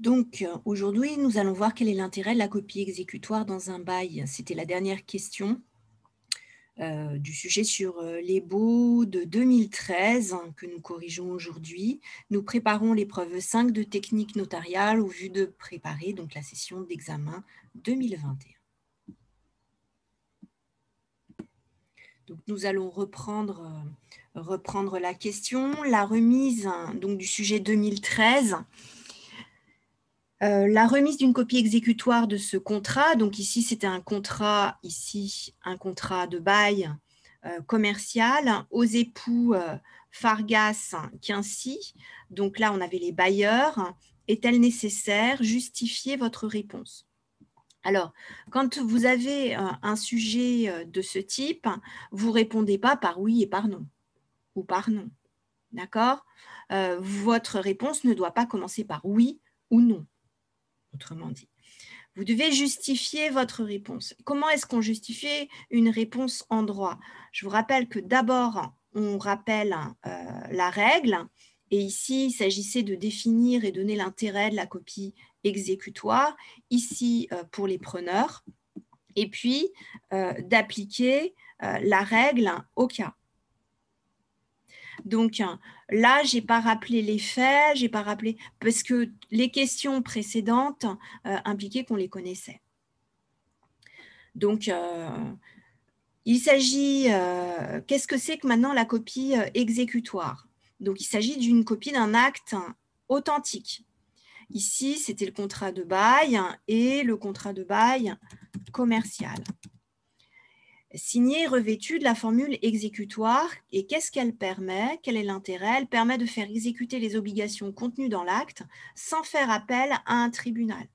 Donc, aujourd'hui, nous allons voir quel est l'intérêt de la copie exécutoire dans un bail. C'était la dernière question du sujet sur les baux de 2013 que nous corrigeons aujourd'hui. Nous préparons l'épreuve 5 de technique notariale au vu de préparer donc, la session d'examen 2021. Donc, nous allons reprendre la question. La remise donc, du sujet 2013. La remise d'une copie exécutoire de ce contrat, donc ici c'était un contrat de bail commercial aux époux Fargas Quincy. Donc là on avait les bailleurs. Est-elle nécessaire? Justifiez votre réponse. Alors, quand vous avez un sujet de ce type, vous ne répondez pas par oui et par non, ou par non. D'accord? Votre réponse ne doit pas commencer par oui ou non. Autrement dit, vous devez justifier votre réponse. Comment est-ce qu'on justifie une réponse en droit? Je vous rappelle que d'abord, on rappelle la règle. Et ici, il s'agissait de définir et donner l'intérêt de la copie exécutoire, ici pour les preneurs. Et puis, d'appliquer la règle au cas. Donc là, je n'ai pas rappelé les faits, j'ai pas rappelé, parce que les questions précédentes impliquaient qu'on les connaissait. Donc, il s'agit, qu'est-ce que c'est que maintenant la copie exécutoire? Donc, il s'agit d'une copie d'un acte authentique. Ici, c'était le contrat de bail et le contrat de bail commercial. Signée et revêtue de la formule exécutoire. Et qu'est-ce qu'elle permet? Quel est l'intérêt? Elle permet de faire exécuter les obligations contenues dans l'acte sans faire appel à un tribunal.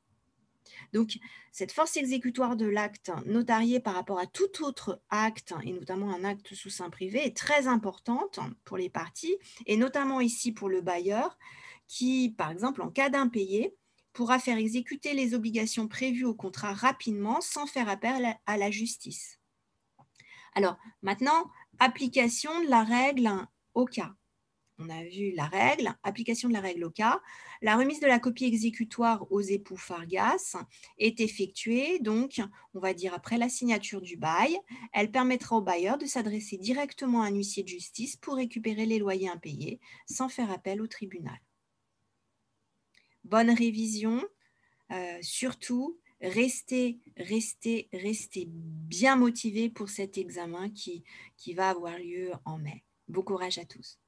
Donc, cette force exécutoire de l'acte notarié par rapport à tout autre acte, et notamment un acte sous seing privé, est très importante pour les parties, et notamment ici pour le bailleur, qui, par exemple, en cas d'impayé, pourra faire exécuter les obligations prévues au contrat rapidement sans faire appel à la justice. Alors, maintenant, application de la règle au cas. On a vu la règle, application de la règle au cas. La remise de la copie exécutoire aux époux Fargas est effectuée, donc, on va dire après la signature du bail. Elle permettra au bailleur de s'adresser directement à un huissier de justice pour récupérer les loyers impayés sans faire appel au tribunal. Bonne révision. Surtout, restez bien motivés pour cet examen qui va avoir lieu en mai. Bon courage à tous.